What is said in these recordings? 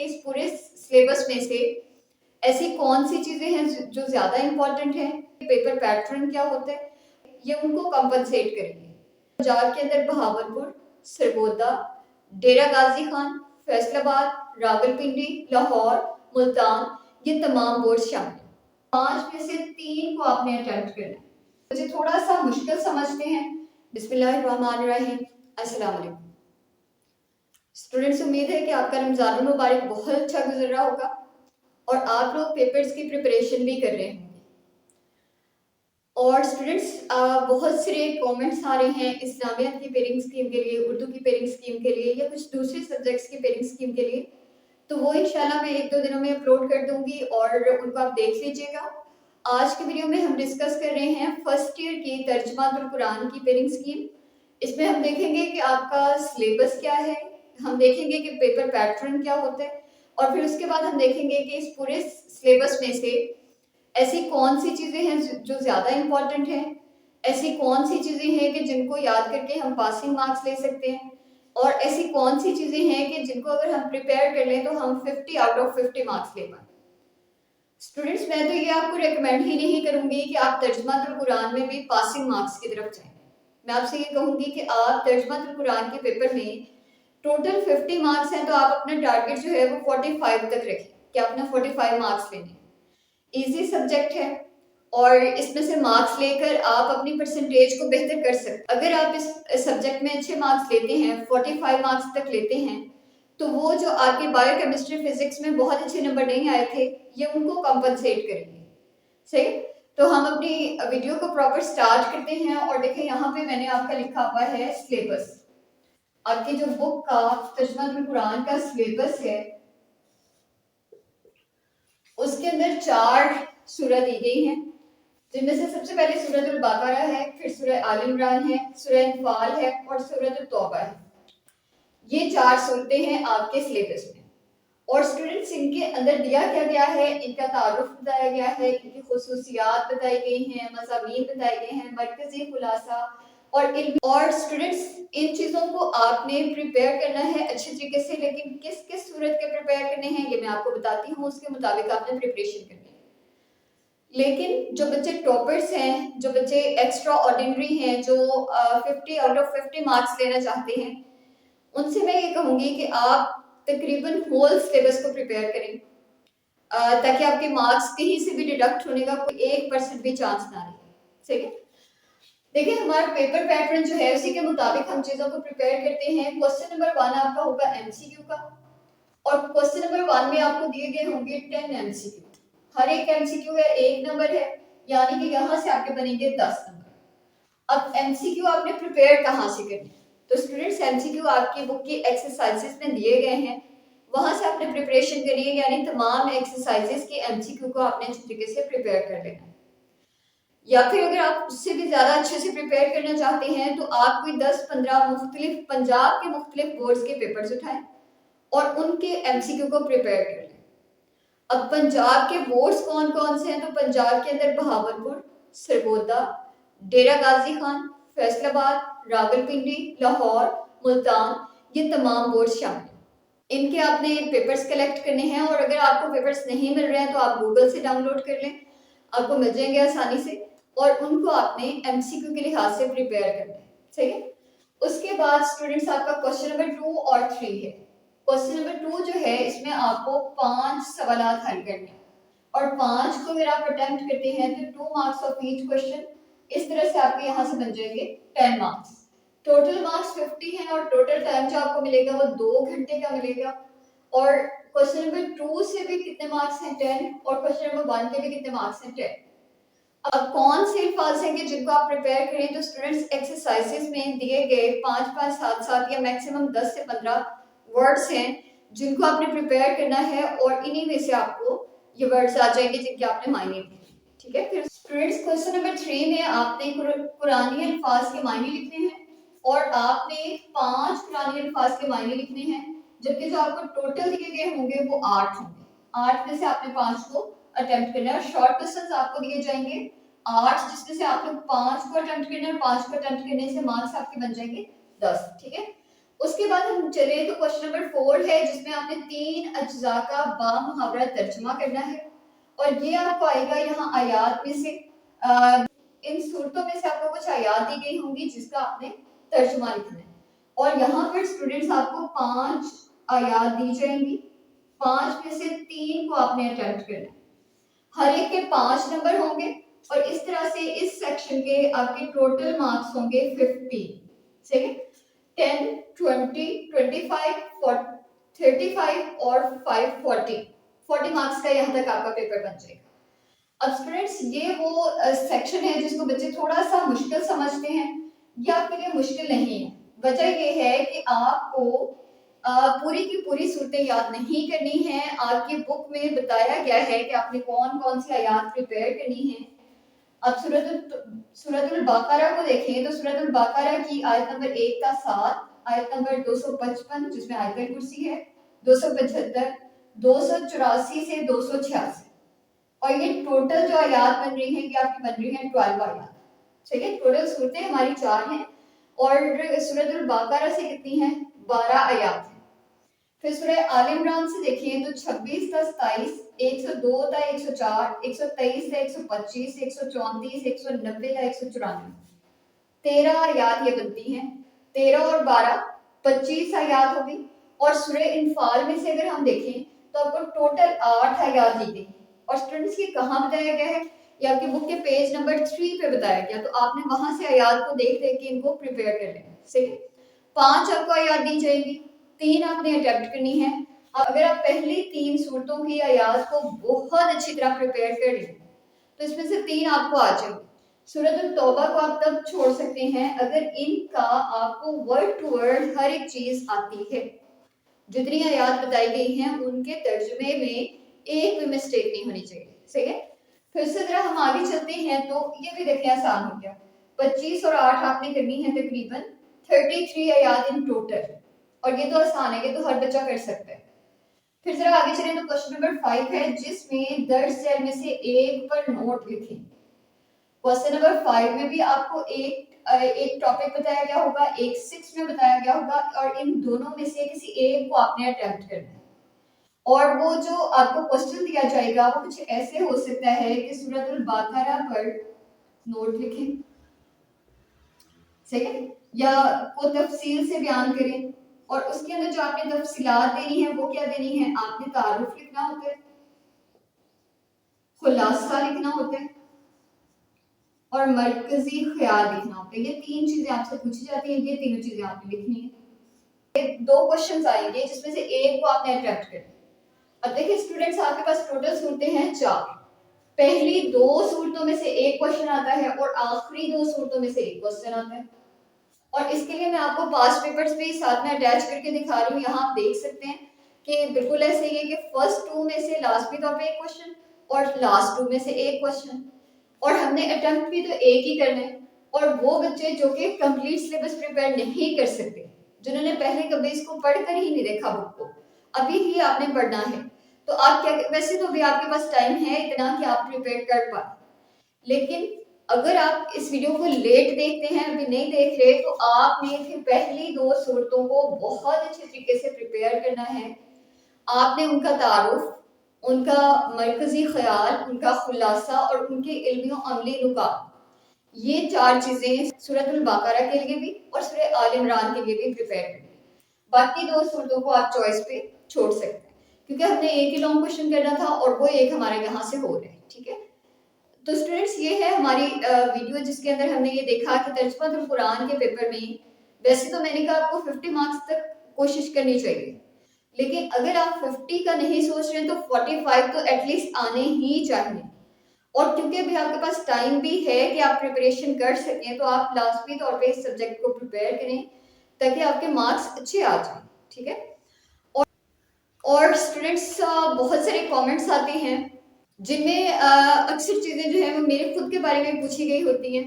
इस पूरे सिलेबस में से ऐसी कौन सी चीजें हैं जो ज्यादा इम्पोर्टेंट हैं, पेपर पैटर्न क्या होता है, ये उनको कंपनसेट करेंगे। पंजाब के अंदर बहावलपुर, सरगोदा, डेरा गाजी खान, फैसलाबाद, रावलपिंडी, लाहौर, मुल्तान, ये तमाम बोर्ड शामिल हैं। 5 में से 3 को आपने अटेम्प्ट करना है। मुझे थोड़ा सा मुश्किल समझते हैं। बिस्मिल्लाहिर्रहमानिर्रहीम। अस्सलाम वालेकुम स्टूडेंट्स, उम्मीद है कि आपका रमजान मुबारक बहुत अच्छा गुजर रहा होगा और आप लोग पेपर्स की प्रिपरेशन भी कर रहे होंगे। और स्टूडेंट्स, बहुत सारे कमेंट्स आ रहे हैं इस्लामियात की पेयरिंग स्कीम के लिए, उर्दू की पेयरिंग स्कीम के लिए या कुछ दूसरे सब्जेक्ट्स की पेयरिंग स्कीम के लिए। तो वो इंशाल्लाह मैं 1-2 दिनों में अपलोड कर दूंगी और उनको आप देख लीजिएगा। आज की वीडियो में हम डिस्कस कर रहे हैं फर्स्ट ईयर की तर्जुमातुल कुरान की पेयरिंग स्कीम। इसमें हम देखेंगे कि आपका सिलेबस क्या है, हम देखेंगे कि पेपर पैटर्न क्या होता है और फिर उसके बाद हम देखेंगे कि इस पूरे सिलेबस में से ऐसी कौन सी चीज़ें हैं जो ज़्यादा इम्पॉर्टेंट हैं, ऐसी कौन सी चीज़ें हैं कि जिनको याद करके हम पासिंग मार्क्स ले सकते हैं और ऐसी कौन सी चीज़ें हैं कि जिनको अगर हम प्रिपेयर कर लें तो हम 50 आउट ऑफ 50 मार्क्स ले पाएं। स्टूडेंट्स, मैं तो ये आपको रेकमेंड ही नहीं करूंगी कि आप तर्जुमातुल कुरान में भी पासिंग मार्क्स की तरफ जाएं। मैं आपसे ये कहूंगी कि आप तर्जुमातुल कुरान के पेपर में टोटल 50 मार्क्स हैं तो आप अपना टारगेट जो है वो 45 तक रखें कि आपने 45 मार्क्स लेने हैं। इजी सब्जेक्ट है और इसमें से मार्क्स लेकर आप अपनी परसेंटेज को बेहतर कर सकते। अगर आप इस सब्जेक्ट में अच्छे मार्क्स लेते हैं, 45 मार्क्स तक लेते हैं, तो वो जो आपके बायोकेमिस्ट्री फिजिक्स में बहुत अच्छे नंबर नहीं आए थे, ये उनको कंपनसेट करेंगे। सही, तो हम अपनी वीडियो को प्रॉपर स्टार्ट करते हैं और देखें यहाँ पे मैंने आपका लिखा हुआ है सिलेबस। आपकी जो बुक का तर्जुमातुल कुरान का सिलेबस है उसके अंदर 4 सूरह दी गई हैं, जिनमें से सबसे पहले सूरह बकरा है, फिर सूरह आल इमरान है, सूरह अनफाल है और सूरह तौबा है। ये 4 सूरतें हैं आपके सिलेबस में। और स्टूडेंट्स, इनके अंदर दिया क्या गया है, इनका तारुफ बताया गया है, इनकी खुसूसियात बताई गई हैं, मज़ामीन बताए गए हैं, मरकजी खुलासा और इल्म। और स्टूडेंट्स, इन चीज़ों को आपने प्रिपेयर करना है अच्छे तरीके से, लेकिन किस किस सूरत के प्रिपेयर करने हैं ये मैं आपको बताती हूँ, उसके मुताबिक आपने प्रिपरेशन करनी है। लेकिन जो बच्चे टॉपर्स हैं, जो बच्चे एक्स्ट्रा ऑर्डिनरी हैं, जो 50 आउट ऑफ 50 मार्क्स लेना चाहते हैं, उनसे मैं ये कहूँगी कि आप तकरीबन होल सिलेबस को प्रिपेयर करें ताकि आपके मार्क्स कहीं से भी डिडक्ट होने का कोई 1% भी चांस ना रहे। ठीक है, देखिए हमारा पेपर पैटर्न जो है उसी के मुताबिक हम चीज़ों को प्रिपेयर करते हैं। क्वेश्चन नंबर 1 आपका होगा एमसीक्यू का और क्वेश्चन नंबर 1 में आपको दिए गए होंगे 10 एमसीक्यू। हर एक एमसीक्यू है 1 नंबर है, यानी कि यहाँ से आपके बनेंगे 10 नंबर। अब एमसीक्यू आपने प्रिपेयर कहाँ से करनी है, तो स्टूडेंट्स एमसीक्यू आपकी बुक की एक्सरसाइजेस में दिए गए हैं, वहां से आपने प्रिपरेशन करी है, यानी तमाम एक्सरसाइजेस की एमसीक्यू को आपने अच्छे तरीके से प्रिपेयर कर लेना है। या फिर अगर आप उससे भी ज्यादा अच्छे से प्रिपेयर करना चाहते हैं तो आप कोई 10-15 मुख्तलिफ पंजाब के मुख्तलिफ बोर्ड्स के पेपर्स उठाएं और उनके एमसीक्यू को प्रिपेयर कर लें। अब पंजाब के बोर्ड्स कौन कौन से हैं, तो पंजाब के अंदर बहावलपुर, सरगोदा, डेरा गाजी खान, फैसलाबाद, रावलपिंडी, लाहौर, मुल्तान, ये तमाम बोर्ड शामिल हैं। इनके आपने पेपर्स कलेक्ट करने हैं और अगर आपको पेपर्स नहीं मिल रहे हैं तो आप गूगल से डाउनलोड कर लें, आपको मिल जाएंगे आसानी से और उनको आपने एमसीक्यू के लिहाज से प्रिपेयर करना है। ठीक है, उसके बाद स्टूडेंट्स आपका क्वेश्चन नंबर 2 और 3 है। क्वेश्चन नंबर 2 जो है इसमें आपको 5 सवाल हल करने हैं और 5 को अगर आप अटेम्प्ट करते हैं तो 2 मार्क्स ऑफ ईच क्वेश्चन, इस तरह से आपके यहाँ से बन जाएंगे 10 मार्क्स। टोटल मार्क्स 50 हैं और टोटल टाइम जो आपको मिलेगा वो 2 घंटे का मिलेगा। और क्वेश्चन नंबर 2 से भी कितने मार्क्स हैं 10 और क्वेश्चन नंबर 1 के भी कितने मार्क्स हैं 10। अब कौन से अल्फाज हैं कि जिनको आप प्रिपेयर करें, तो स्टूडेंट्स एक्सरसाइजेस में दिए गए 5-5, 7-7 या मैक्सिमम 10 से 15 वर्ड्स हैं जिनको आपने प्रिपेयर करना है और इन्हीं में से आपको ये वर्ड्स आ जाएंगे जिनके आपने मायने लिखने। ठीक है, फिर स्टूडेंट्स क्वेश्चन नंबर 3 में आपने कुरानी अल्फाज के मायने लिखने हैं और आपने 5 कुरानी अल्फाज के मायने लिखने हैं, जबकि जो आपको टोटल दिए गए होंगे वो 8 होंगे। 8 में से आपने 5 को अटेम्प्ट करना है। शॉर्ट क्वेश्चंस आपको दिए जाएंगे 8, जिसमें से आपने 5 को अटेम्प्ट करना है, 5 को अटेम्प्ट करने से मार्क्स आपके बन जाएंगे 10। ठीक है, उसके बाद हम चले तो क्वेश्चन नंबर 4 है, जिसमें आपने 3 अज्जा का बामुहावरा तर्जुमा करना है। और ये आपको आएगा यहाँ आयात में से, इन सूरतों में से आपको कुछ आयात दी गई होंगी जिसका आपने तर्जुमा लिखना है। और यहाँ पर स्टूडेंट्स आपको 5 आयात दी जाएंगी, 5 में से 3 को आपने अटेम्प्ट करना है। हर एक के 5 नंबर होंगे और इस तरह से इस सेक्शन के आपके टोटल मार्क्स होंगे 50। ठीक है, 10, 20, 25, 35 और 5, 40 मार्क्स का यहाँ तक आपका पेपर बन जाएगा। अब स्टूडेंट्स ये वो सेक्शन है जिसको बच्चे थोड़ा सा मुश्किल समझते हैं, ये आपके लिए मुश्किल नहीं है। वजह ये है कि आपको पूरी की पूरी सूरतें याद नहीं करनी है। आपकी बुक में बताया गया है कि आपने कौन कौन सी आयात प्रिपेयर करनी है। अब सूरतुल बकरा को देखें तो सूरतुल बकरा की आयत नंबर 1 का 7, आयत नंबर 255 जिसमें आयत कुर्सी है, 275, 284 से 286, और ये टोटल जो आयात बन रही है ये आपकी बन रही है 12 आयात। ठीक है, टोटल सूरतें हमारी 4 हैं और सूरतुल बकरा से कितनी है, 12 आयात है। फिर सूरह आल इमरान से देखिए तो 26 था 27, 102 था 104, 123 था 125, 134, 190 था 194, 13 आयात ये बनती हैं। 13 और 12 25 आयात होगी। और सूरह इनफाल में से अगर हम देखें तो आपको टोटल 8 आयात दी गई। और स्टूडेंट्स ये कहाँ बताया गया है, ये आपके बुक के पेज नंबर 3 पे बताया गया, तो आपने वहां से आयात को देख देख के इनको प्रिपेयर कर लेना। सही है, 5 आपको आयात दी जाएगी, 3 आपने अटेम्प्ट करनी है। अगर आप पहली 3 सूरतों की आयात को बहुत अच्छी तरह प्रिपेयर कर लें तो इसमें से 3 आपको आ जाएंगे। सूरतुल तौबा को आप तब छोड़ सकते हैं अगर इनका आपको वर्ड टू वर्ड हर एक चीज आती है। जितनी आयात बताई गई हैं उनके तर्जुमे में एक भी मिस्टेक नहीं होनी चाहिए। सही है, फिर से जरा हम आगे चलते हैं तो ये भी देखिए आसान हो गया। 25 और 8 आपने करनी है तकरीबन 33 आयात इन टोटल, और ये तो आसान है, ये तो हर बच्चा कर सकता है। फिर जरा आगे चलें तो क्वेश्चन नंबर 5 है जिसमें दर्ज सेल में से एक पर नोट लिखें। क्वेश्चन नंबर 5 में भी आपको एक टॉपिक बताया गया होगा, एक 6 में बताया गया होगा, और इन दोनों में से किसी एक को आपने अटेम्प्ट करना है। और वो जो आपको क्वेश्चन दिया जाएगा वो कुछ ऐसे हो सकता है कि सूरतुल बकरा पर नोट लिखें, सही है, या को तफसील से बयान करें, और उसके अंदर जो आपने तफसीलात देनी है वो क्या देनी है, आपने तारुफ लिखना होता है, खुलासा लिखना होता है, और मरकजी ख्याल लिखना होता है। ये 3 चीजें आपसे पूछी जाती हैं, ये तीनों चीजें आपने लिखनी है। 2 क्वेश्चंस आएंगे जिसमें से एक को आपने अटेम्प्ट करना है। अब देखिए स्टूडेंट्स, आपके पास टोटल सूरतें हैं 4। पहली 2 सूरतों में से एक क्वेश्चन आता है और आखिरी 2 सूरतों में से एक क्वेश्चन आता है। और इसके लिए मैं आपको पास्ट पेपर्स भी साथ में अटैच करके दिखा रही हूँ। यहाँ आप देख सकते हैं कि बिल्कुल ऐसे ही है कि फर्स्ट 2 में से लास्ट तौर पे एक क्वेश्चन और लास्ट 2 में से एक क्वेश्चन, और हमने अटेम्प्ट भी तो एक ही करना है। और वो बच्चे जो कि कंप्लीट सिलेबस प्रिपेयर नहीं कर सकते, जिन्होंने पहले कभी इसको पढ़कर ही नहीं देखा बुक को, अभी ही आपने पढ़ना है, तो आप क्या, वैसे तो अभी आपके पास टाइम है इतना कि आप प्रिपेयर कर पाए, लेकिन अगर आप इस वीडियो को लेट देखते हैं, अभी नहीं देख रहे, तो आपने फिर पहली 2 सूरतों को बहुत अच्छे तरीके से प्रिपेयर करना है। आपने उनका तारुफ, उनका मरकजी ख्याल, उनका खुलासा और उनके इल्मी और अमली नुकात, ये 4 चीजें सूरतुल बकरा के लिए भी और सूरह आल इमरान के लिए भी प्रिपेयर करनी है। बाकी 2 सूरतों को आप चॉइस पे छोड़ सकते हैं, क्योंकि हमने एक ही लॉन्ग क्वेश्चन करना था और वो एक हमारे यहाँ से हो रहा है। ठीक है, तो स्टूडेंट्स ये है हमारी वीडियो जिसके अंदर हमने ये देखा कि तर्जुमातुल कुरान के पेपर में वैसे तो मैंने कहा आपको 50 मार्क्स तक कोशिश करनी चाहिए, लेकिन अगर आप 50 का नहीं सोच रहे तो 45 तो एटलीस्ट आने ही चाहिए। और क्योंकि अभी आपके पास टाइम भी है कि आप प्रिपरेशन कर सकें, तो आप लाजमी तौर पे इस सब्जेक्ट को प्रिपेयर करें ताकि आपके मार्क्स अच्छे आ जाएं। ठीक है, और स्टूडेंट्स बहुत सारे कमेंट्स आते हैं जिनमें अक्सर चीज़ें जो है वो मेरे खुद के बारे में पूछी गई होती हैं।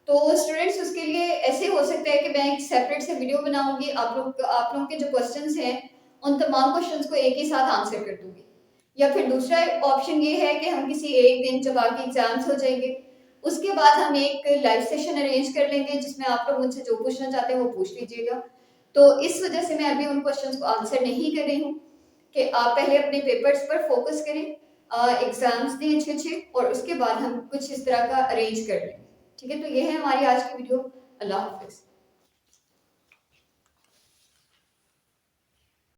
तो स्टूडेंट्स उसके लिए ऐसे हो सकता है कि मैं एक सेपरेट से वीडियो बनाऊंगी, आप लोगों के जो क्वेश्चंस हैं उन तमाम क्वेश्चंस को एक ही साथ आंसर कर दूंगी। या फिर दूसरा ऑप्शन ये है कि हम किसी एक दिन जब आपके एग्जाम्स हो जाएंगे उसके बाद हम एक लाइव सेशन अरेंज कर लेंगे जिसमें आप लोग मुझसे जो पूछना चाहते हैं वो पूछ लीजिएगा। تو اس وجہ سے میں ابھی ان کوشچنس کو آنسر نہیں کر رہی ہوں کہ آپ پہلے اپنے پیپرز پر فوکس کریں، ایگزامس دیں اچھے اچھے، اور اس کے بعد ہم کچھ اس طرح کا ارینج کر لیں. ٹھیک ہے، تو یہ ہے ہماری آج کی ویڈیو. اللہ حافظ.